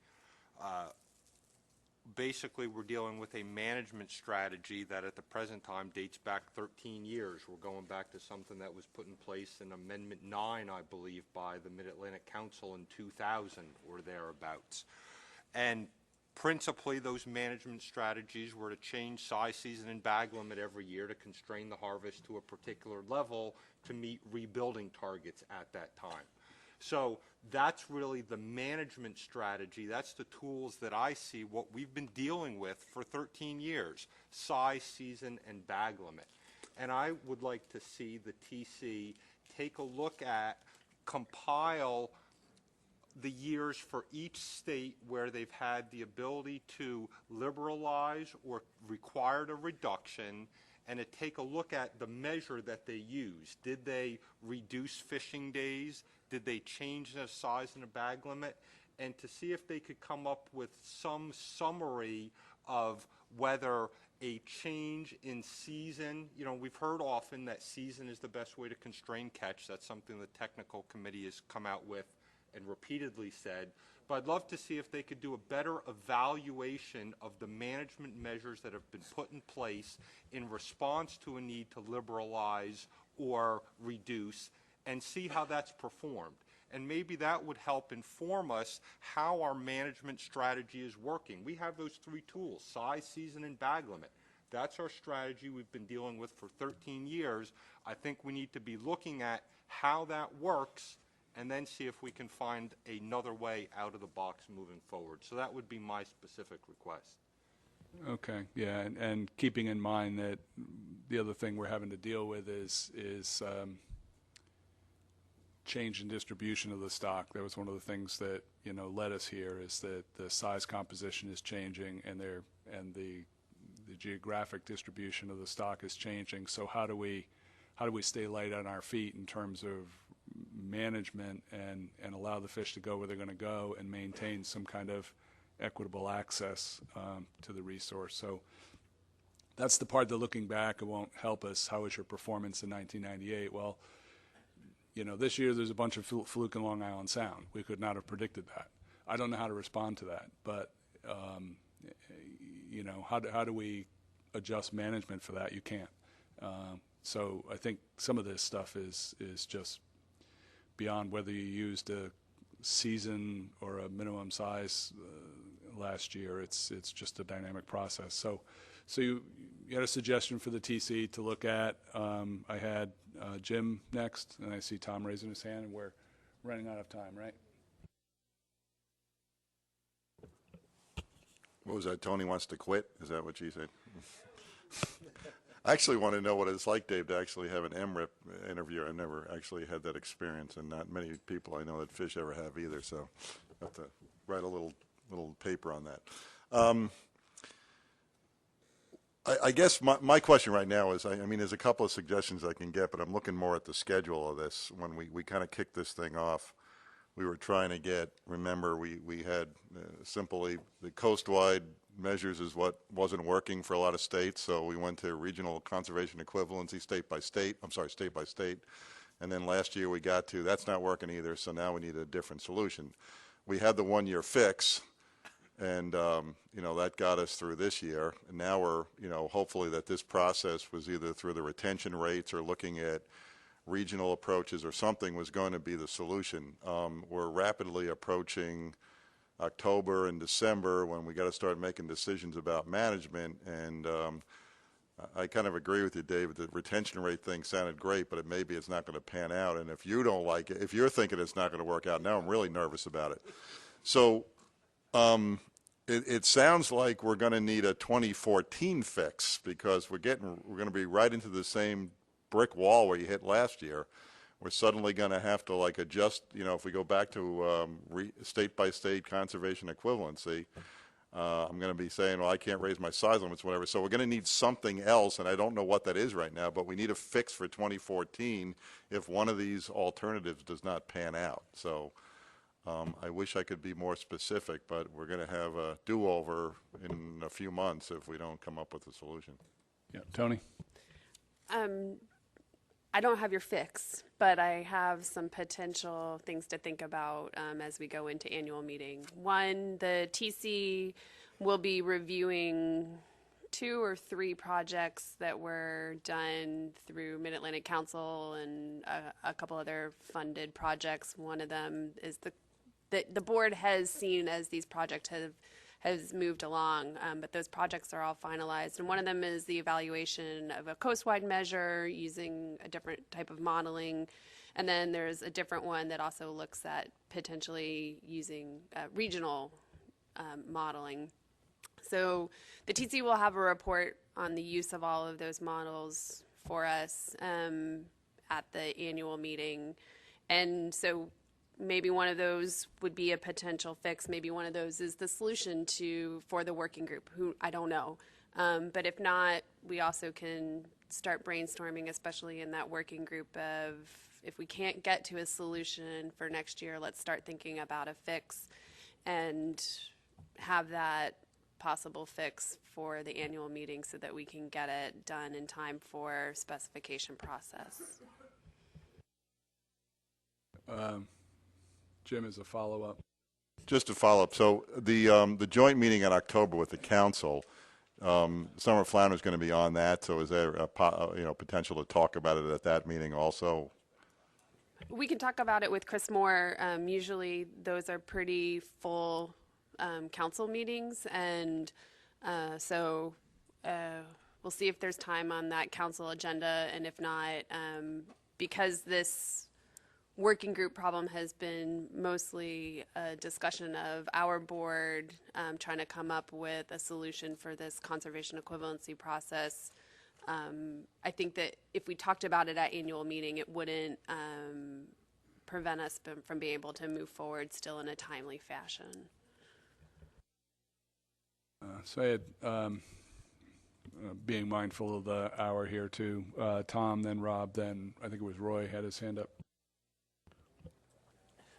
Basically, we're dealing with a management strategy that at the present time dates back 13 years. We're going back to something that was put in place in Amendment 9, I believe, by the Mid-Atlantic Council in 2000 or thereabouts. And principally, those management strategies were to change size, season, and bag limit every year to constrain the harvest to a particular level to meet rebuilding targets at that time. So that's really the management strategy. That's the tools that I see what we've been dealing with for 13 years, size, season, and bag limit. And I would like to see the TC take a look at, compile the years for each state where they've had the ability to liberalize or required a reduction, and to take a look at the measure that they used. Did they reduce fishing days? Did they change the size and the bag limit? And to see if they could come up with some summary of whether a change in season, you know, we've heard often that season is the best way to constrain catch. That's something the technical committee has come out with and repeatedly said. But I'd love to see if they could do a better evaluation of the management measures that have been put in place in response to a need to liberalize or reduce, and see how that's performed. And maybe that would help inform us how our management strategy is working. We have those 3 tools, size, season, and bag limit. That's our strategy we've been dealing with for 13 years. I think we need to be looking at how that works and then see if we can find another way out of the box moving forward. So that would be my specific request. Okay, yeah, and keeping in mind that the other thing we're having to deal with is change in distribution of the stock. That was one of the things that, you know, led us here, is that the size composition is changing and the geographic distribution of the stock is changing. So how do we stay light on our feet in terms of management and allow the fish to go where they're going to go and maintain some kind of equitable access to the resource? So that's the part that, looking back, it won't help us. How was your performance in 1998? Well, you know, this year there's a bunch of fluke in Long Island Sound. We could not have predicted that. I don't know how to respond to that, but you know, how do we adjust management for that? You can't. So I think some of this stuff is just beyond whether you used a season or a minimum size last year. It's just a dynamic process. So you had a suggestion for the TC to look at. I had Jim next, and I see Tom raising his hand, and we're running out of time, right? What was that? Tony wants to quit? Is that what you said? I actually want to know what it's like, Dave, to actually have an MRIP interview. I've never actually had that experience, and not many people I know that fish ever have either, so I have to write a little paper on that. I guess my question right now is, I mean, there's a couple of suggestions I can get, but I'm looking more at the schedule of this. When we kind of kicked this thing off, we were trying to get, remember, we had simply the coastwide measures is what wasn't working for a lot of states, so we went to regional conservation equivalency state by state. And then last year we got to, that's not working either, so now we need a different solution. We had the 1-year fix, and that got us through this year. And now we're, hopefully that this process was either through the retention rates or looking at regional approaches or something was going to be the solution. We're rapidly approaching October and December when we got to start making decisions about management, and I kind of agree with you, David. The retention rate thing sounded great, but maybe it's not going to pan out. And if you don't like it, if you're thinking it's not going to work out, now I'm really nervous about it. So it sounds like we're going to need a 2014 fix, because we're going to be right into the same brick wall where you hit last year. We're suddenly going to have to adjust. If we go back to state by state conservation equivalency, I'm going to be saying, well, I can't raise my size limits, whatever. So we're going to need something else, and I don't know what that is right now, but we need a fix for 2014 if one of these alternatives does not pan out. So I wish I could be more specific, but we're going to have a do-over in a few months if we don't come up with a solution. Yeah, Tony? I don't have your fix, but I have some potential things to think about as we go into annual meeting. One, the TC will be reviewing 2 or 3 projects that were done through Mid-Atlantic Council and a couple other funded projects. One of them is the board has seen as these projects has moved along, but those projects are all finalized. And one of them is the evaluation of a coastwide measure using a different type of modeling. And then there's a different one that also looks at potentially using regional modeling. So the TC will have a report on the use of all of those models for us at the annual meeting. And so maybe one of those would be a potential fix. Maybe one of those is the solution for the working group, who I don't know. But if not, we also can start brainstorming, especially in that working group, of if we can't get to a solution for next year, let's start thinking about a fix and have that possible fix for the annual meeting so that we can get it done in time for specification process. Jim, as a follow-up. Just to follow up, so the joint meeting in October with the council, Summer Flounder is going to be on that. So is there a potential to talk about it at that meeting also? We can talk about it with Chris Moore. Usually those are pretty full council meetings, and so we'll see if there's time on that council agenda, and if not, because this working group problem has been mostly a discussion of our board trying to come up with a solution for this conservation equivalency process. I think that if we talked about it at annual meeting, it wouldn't prevent us from being able to move forward still in a timely fashion. Being mindful of the hour here too, Tom, then Rob, then I think it was Roy had his hand up.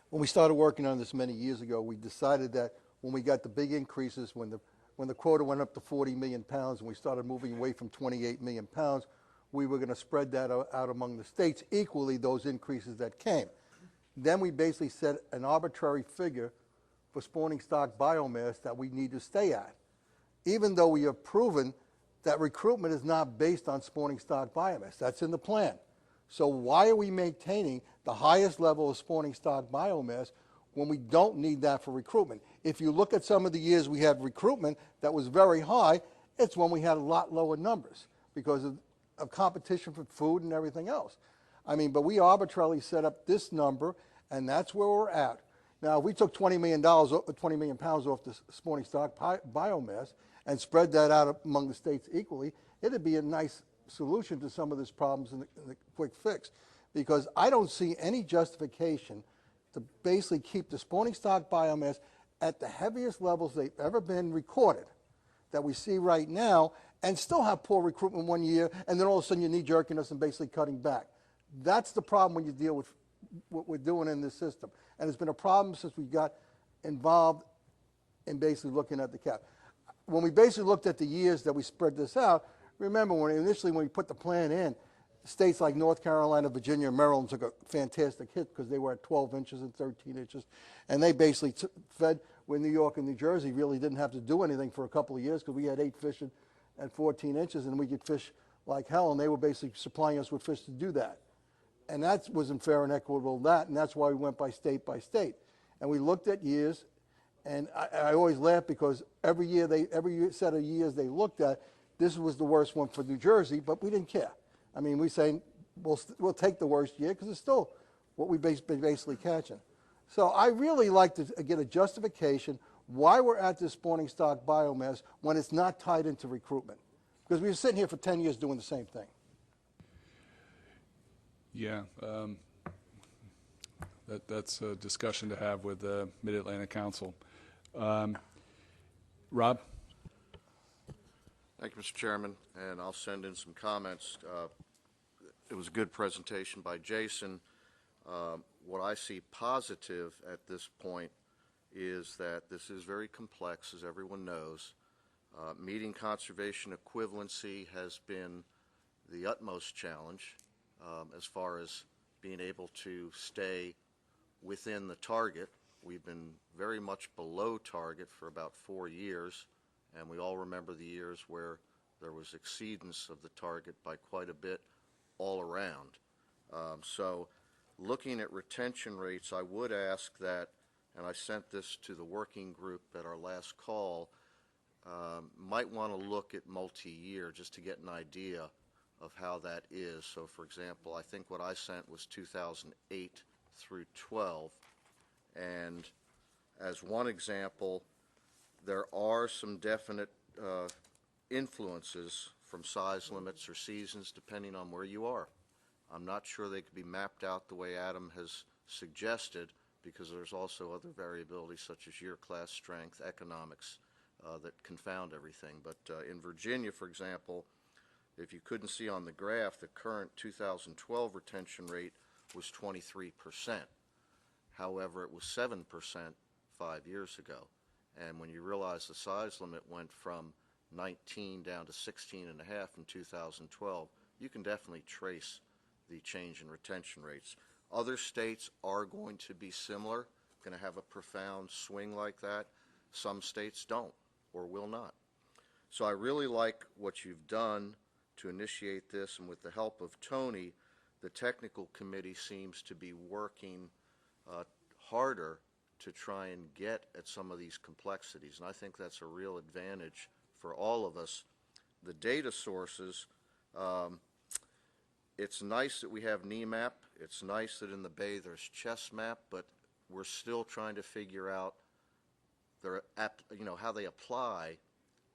When we started working on this many years ago, we decided that when we got the big increases, when the quota went up to 40 million pounds and we started moving away from 28 million pounds, we were going to spread that out among the states equally, those increases that came. Then we basically set an arbitrary figure for spawning stock biomass that we need to stay at, even though we have proven that recruitment is not based on spawning stock biomass. That's in the plan. So why are we maintaining the highest level of spawning stock biomass when we don't need that for recruitment? If you look at some of the years we had recruitment that was very high, it's when we had a lot lower numbers because of competition for food and everything else. I mean, but we arbitrarily set up this number, and that's where we're at. Now, if we took $20 million off the spawning stock biomass and spread that out among the states equally, it'd be a nice solution to some of these problems in the quick fix, because I don't see any justification to basically keep the spawning stock biomass at the heaviest levels they've ever been recorded that we see right now and still have poor recruitment 1 year, and then all of a sudden you're knee-jerking us and basically cutting back. That's the problem when you deal with what we're doing in this system. And it's been a problem since we got involved in basically looking at the cap. when we basically looked at the years that we spread this out, remember when we put the plan in, states like North Carolina, Virginia, and Maryland took a fantastic hit because they were at 12 inches and 13 inches. And they basically fed where New York and New Jersey really didn't have to do anything for a couple of years because we had 8 fish at 14 inches and we could fish like hell, and they were basically supplying us with fish to do that. And that wasn't fair and equitable, and that's why we went by state. And we looked at years, and I always laugh because every set of years they looked at, this was the worst one for New Jersey, but we didn't care. I mean, we saying we'll take the worst year because it's still what we've been basically catching. So I really like to get a justification why we're at this spawning stock biomass when it's not tied into recruitment. Because we were sitting here for 10 years doing the same thing. Yeah, that's a discussion to have with the Mid-Atlantic Council. Rob? Thank you, Mr. Chairman, and I'll send in some comments. It was a good presentation by Jason. What I see positive at this point is that this is very complex, as everyone knows. Meeting conservation equivalency has been the utmost challenge as far as being able to stay within the target. We've been very much below target for about 4 years, and we all remember the years where there was exceedance of the target by quite a bit all around. So looking at retention rates, I would ask that, and I sent this to the working group at our last call, might want to look at multi-year just to get an idea of how that is. So for example, I think what I sent was 2008 through 12, and as one example, there are some definite influences from size limits or seasons depending on where you are. I'm not sure they could be mapped out the way Adam has suggested because there's also other variability such as year class strength, economics that confound everything. But in Virginia, for example, if you couldn't see on the graph, the current 2012 retention rate was 23%. However, it was 7% 5 years ago. And when you realize the size limit went from 19 down to 16 and a half in 2012, you can definitely trace the change in retention rates. Other states are going to be similar, going to have a profound swing like that. Some states don't or will not. So I really like what you've done to initiate this, and with the help of Tony, the technical committee seems to be working harder to try and get at some of these complexities, and I think that's a real advantage for all of us. The data sources, it's nice that we have NEMAP. It's nice that in the Bay there's ChessMap, but we're still trying to figure out how they apply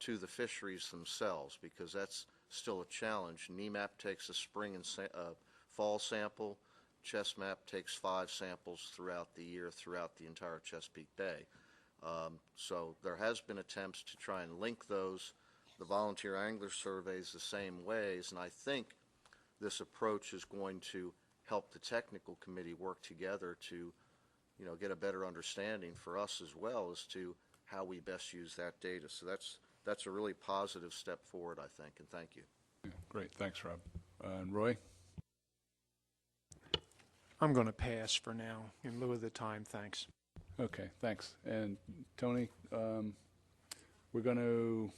to the fisheries themselves, because that's still a challenge. NEMAP takes a spring and fall sample. ChessMap takes 5 samples throughout the year, throughout the entire Chesapeake Bay. So there has been attempts to try and link those. The volunteer angler surveys the same ways, and I think this approach is going to help the technical committee work together to, get a better understanding for us as well as to how we best use that data. So that's a really positive step forward, I think, and thank you. Yeah, great, thanks, Rob. And Roy? I'm going to pass for now in lieu of the time, thanks. Okay, thanks. And Tony, we're going to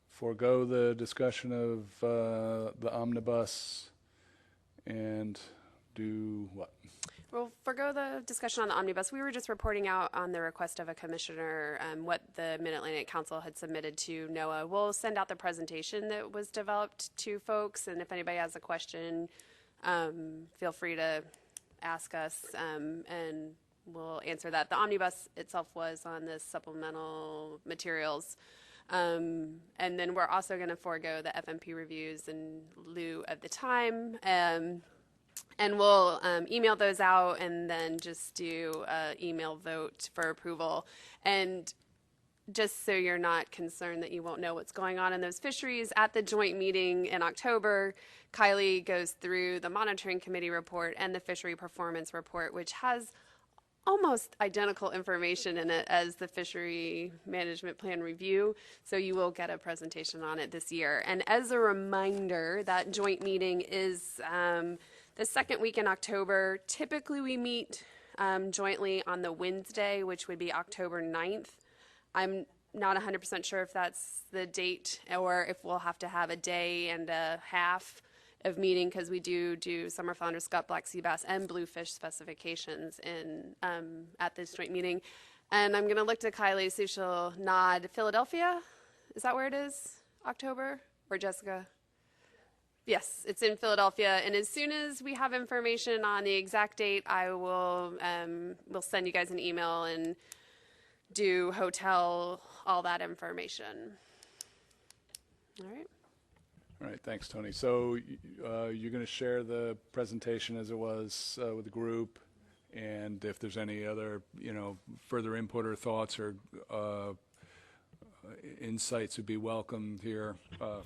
forego the discussion of the omnibus and do what? We'll forgo the discussion on the omnibus. We were just reporting out on the request of a commissioner what the Mid-Atlantic Council had submitted to NOAA. We'll send out the presentation that was developed to folks, and if anybody has a question, feel free to ask us, and we'll answer that. The omnibus itself was on the supplemental materials. And then we're also going to forego the FMP reviews in lieu of the time. And we'll email those out and then just do an email vote for approval. And just so you're not concerned that you won't know what's going on in those fisheries, at the joint meeting in October, Kylie goes through the monitoring committee report and the fishery performance report, which has almost identical information in it as the fishery management plan review. So you will get a presentation on it this year. And as a reminder, that joint meeting is the second week in October. Typically we meet jointly on the Wednesday, which would be October 9th. I'm not 100% sure if that's the date or if we'll have to have a day and a half of meeting, because we do summer flounder, scup, black sea bass, and bluefish specifications in at this joint meeting. And I'm going to look to Kylie, see if she'll nod. Philadelphia, is that where it is? October? Or Jessica? Yes, it's in Philadelphia. And as soon as we have information on the exact date, I will we'll send you guys an email and do hotel, all that information. All right. All right, thanks, Tony. So you're going to share the presentation as it was with the group, and if there's any other, further input or thoughts or insights would be welcomed here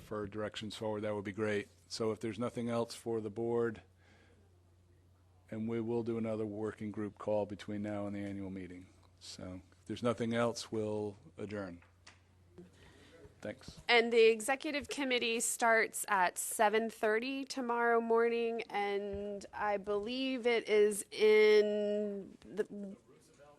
for directions forward. That would be great. So if there's nothing else for the board, and we will do another working group call between now and the annual meeting. So if there's nothing else, we'll adjourn. Thanks. And the executive committee starts at 7:30 tomorrow morning, and I believe it is in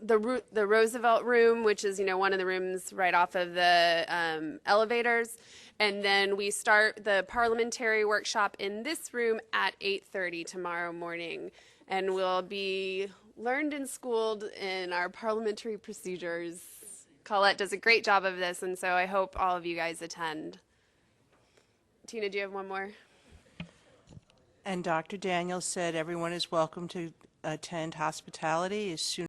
the Roosevelt room, which is one of the rooms right off of the elevators. And then we start the parliamentary workshop in this room at 8:30 tomorrow morning, and we'll be learned and schooled in our parliamentary procedures. Colette does a great job of this, and so I hope all of you guys attend. Tina, do you have one more? And Dr. Daniels said everyone is welcome to attend hospitality as soon